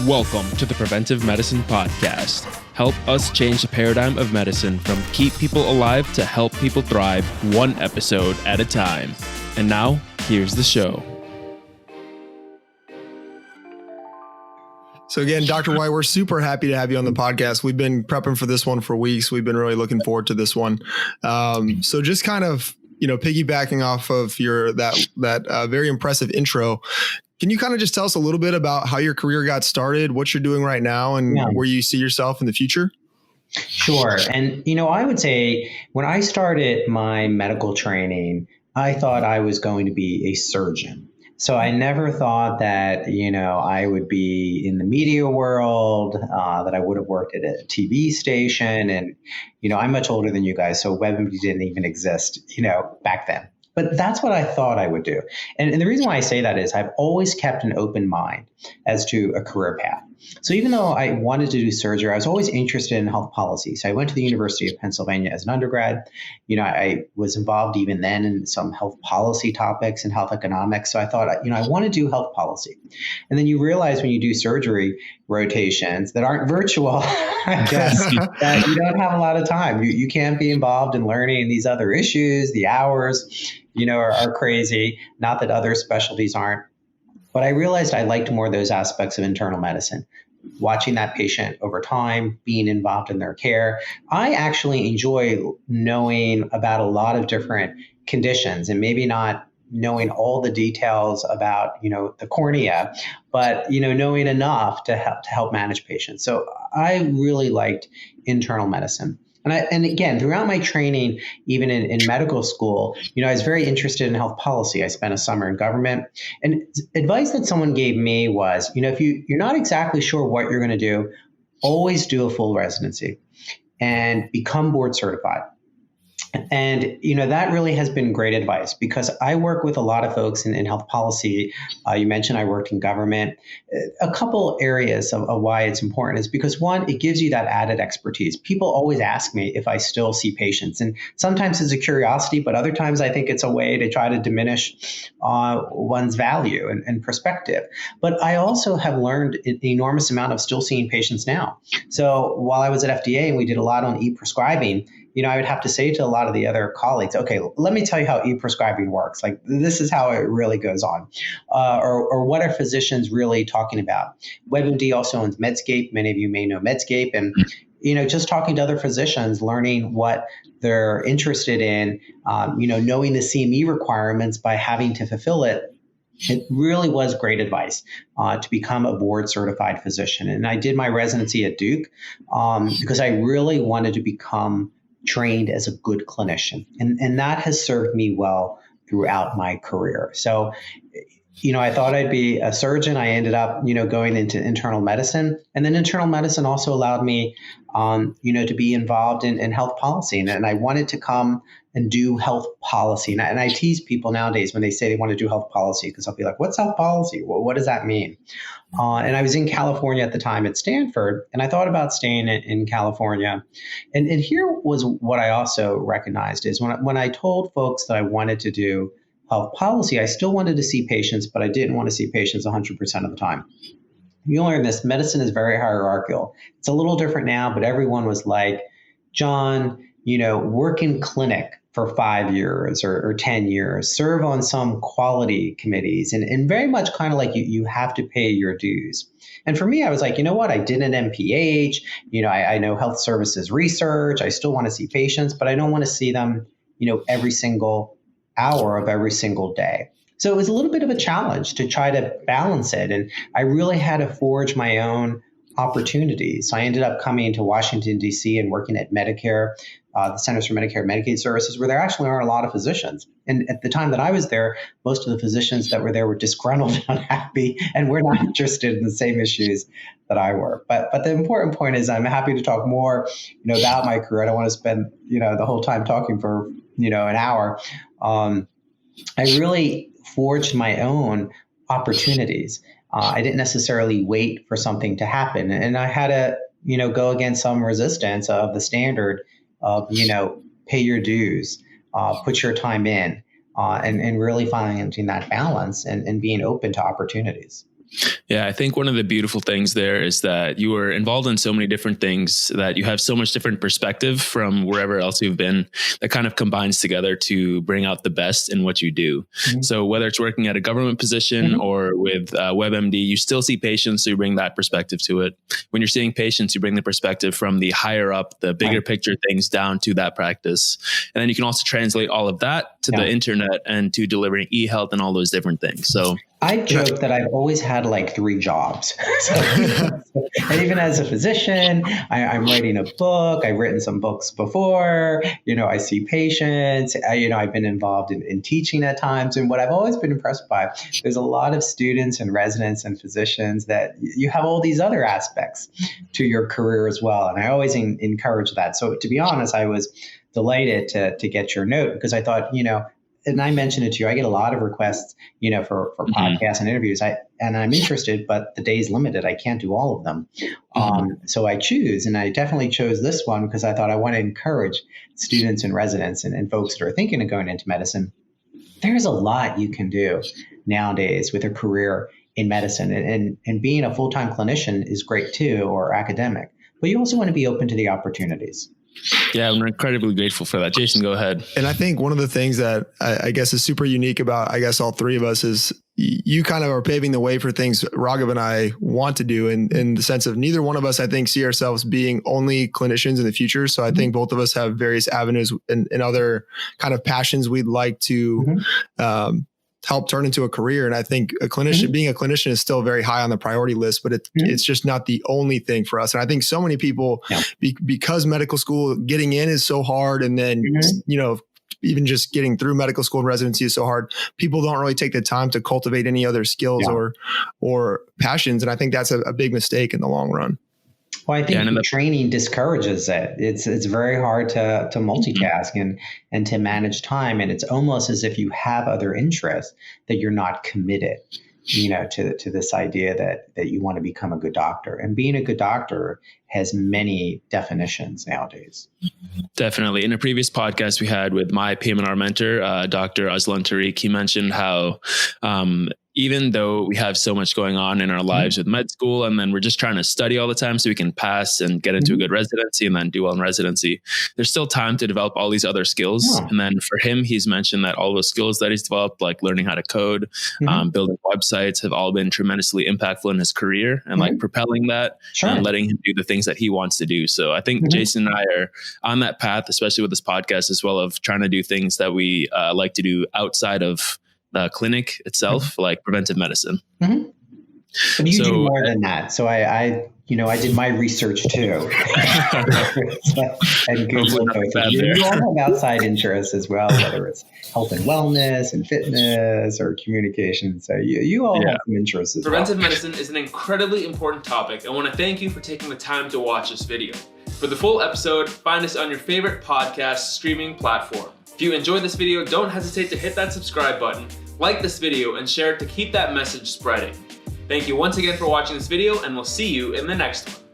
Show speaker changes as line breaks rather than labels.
Welcome to the Preventive Medicine Podcast. Help us change the paradigm of medicine from keep people alive to help people thrive, one episode at a time. And now, here's the show.
So again, Dr. Whyte, we're super happy to have you on the podcast. We've been prepping for this one for weeks. We've been really looking forward to this one. So just kind of, piggybacking off of that very impressive intro, can you kind of just tell us a little bit about how your career got started, what you're doing right now, and where you see yourself in the future?
Sure. And, I would say when I started my medical training, I thought I was going to be a surgeon. So I never thought that, I would be in the media world, that I would have worked at a TV station. And, I'm much older than you guys, so WebMD didn't even exist, back then. But that's what I thought I would do. And the reason why I say that is I've always kept an open mind as to a career path. So even though I wanted to do surgery, I was always interested in health policy. So I went to the University of Pennsylvania as an undergrad. I was involved even then in some health policy topics and health economics. So I thought, I want to do health policy. And then you realize when you do surgery rotations that aren't virtual, I guess, that you don't have a lot of time. You can't be involved in learning these other issues. The hours, are crazy. Not that other specialties aren't. But I realized I liked more of those aspects of internal medicine, watching that patient over time, being involved in their care. I actually enjoy knowing about a lot of different conditions and maybe not knowing all the details about, the cornea, but, knowing enough to help manage patients. So I really liked internal medicine. And again, throughout my training, even in medical school, I was very interested in health policy. I spent a summer in government. And advice that someone gave me was, if you're not exactly sure what you're going to do, always do a full residency and become board certified. And, that really has been great advice because I work with a lot of folks in health policy. You mentioned I worked in government. A couple areas of why it's important is because, one, it gives you that added expertise. People always ask me if I still see patients. And sometimes it's a curiosity, but other times I think it's a way to try to diminish one's value and perspective. But I also have learned an enormous amount of still seeing patients now. So while I was at FDA and we did a lot on e-prescribing, I would have to say to a lot of the other colleagues, okay, let me tell you how e-prescribing works. Like, this is how it really goes on. Or what are physicians really talking about? WebMD also owns Medscape. Many of you may know Medscape. And, just talking to other physicians, learning what they're interested in, knowing the CME requirements by having to fulfill it. It really was great advice to become a board certified physician. And I did my residency at Duke because I really wanted to become trained as a good clinician. And that has served me well throughout my career. So, I thought I'd be a surgeon. I ended up, going into internal medicine. And then internal medicine also allowed me, to be involved in health policy. And I wanted to come and do health policy. And I tease people nowadays when they say they want to do health policy because I'll be like, what's health policy? Well, what does that mean? And I was in California at the time at Stanford, and I thought about staying in California. And here was what I also recognized is when I told folks that I wanted to do health policy, I still wanted to see patients, but I didn't want to see patients 100% of the time. You learn this, medicine is very hierarchical. It's a little different now, but everyone was like, John, work in clinic for 5 years or 10 years, serve on some quality committees, and very much kind of like you have to pay your dues. And for me, I was like, you know what? I did an MPH, I know health services research. I still want to see patients, but I don't want to see them, every single hour of every single day. So it was a little bit of a challenge to try to balance it. And I really had to forge my own opportunities. So I ended up coming to Washington, D.C. and working at Medicare, the Centers for Medicare and Medicaid Services, where there actually are a lot of physicians. And at the time that I was there, most of the physicians that were there were disgruntled and unhappy and were not interested in the same issues that I were. But the important point is I'm happy to talk more, about my career. I don't want to spend, the whole time talking for, an hour. I really forged my own opportunities. I didn't necessarily wait for something to happen. And I had to, go against some resistance of the standard of, pay your dues, put your time in, and really finding that balance and being open to opportunities.
Yeah, I think one of the beautiful things there is that you were involved in so many different things that you have so much different perspective from wherever else you've been that kind of combines together to bring out the best in what you do. Mm-hmm. So whether it's working at a government position mm-hmm. or with WebMD, you still see patients, so you bring that perspective to it. When you're seeing patients, you bring the perspective from the higher up, the bigger picture things down to that practice. And then you can also translate all of that to the internet and to delivering e-health and all those different things. So
I joke that I've always had like 3 jobs. And even as a physician, I'm writing a book. I've written some books before. I see patients. I've been involved in teaching at times. And what I've always been impressed by, there's a lot of students and residents and physicians that you have all these other aspects to your career as well. And I always encourage that. So to be honest, I was delighted to get your note because I thought, and I mentioned it to you, I get a lot of requests, for podcasts and interviews. And I'm interested, but the day's limited. I can't do all of them. So I choose, and I definitely chose this one because I thought I want to encourage students and residents and folks that are thinking of going into medicine. There's a lot you can do nowadays with a career in medicine, and being a full-time clinician is great too, or academic, but you also want to be open to the opportunities.
Yeah, I'm incredibly grateful for that. Jason, go ahead.
And I think one of the things that I guess is super unique about, all 3 of us is you kind of are paving the way for things Raghav and I want to do in the sense of neither one of us, I think, see ourselves being only clinicians in the future. So I think both of us have various avenues and other kind of passions we'd like to help turn into a career. And I think a clinician, being a clinician is still very high on the priority list, but it's just not the only thing for us. And I think so many people, because medical school getting in is so hard, and then, even just getting through medical school and residency is so hard, people don't really take the time to cultivate any other skills or passions. And I think that's a big mistake in the long run.
Well, I think the training discourages it. It's very hard to multitask and to manage time. And it's almost as if you have other interests that you're not committed, to this idea that you want to become a good doctor. And being a good doctor has many definitions nowadays.
Definitely. In a previous podcast we had with my PM&R mentor, Dr. Aslan Tariq, he mentioned how even though we have so much going on in our lives with med school, and then we're just trying to study all the time so we can pass and get into a good residency and then do well in residency, there's still time to develop all these other skills. Yeah. And then for him, he's mentioned that all those skills that he's developed, like learning how to code, building websites, have all been tremendously impactful in his career and like propelling that and letting him do the things that he wants to do. So I think Jason and I are on that path, especially with this podcast as well, of trying to do things that we like to do outside of the clinic itself, like preventive medicine.
But you do more than that. So I did my research too. And you all have outside interests as well, whether it's health and wellness and fitness or communication. So you all have some interests as
Preventive medicine is an incredibly important topic. I want to thank you for taking the time to watch this video. For the full episode, find us on your favorite podcast streaming platform. If you enjoyed this video, don't hesitate to hit that subscribe button, like this video, and share it to keep that message spreading. Thank you once again for watching this video, and we'll see you in the next one.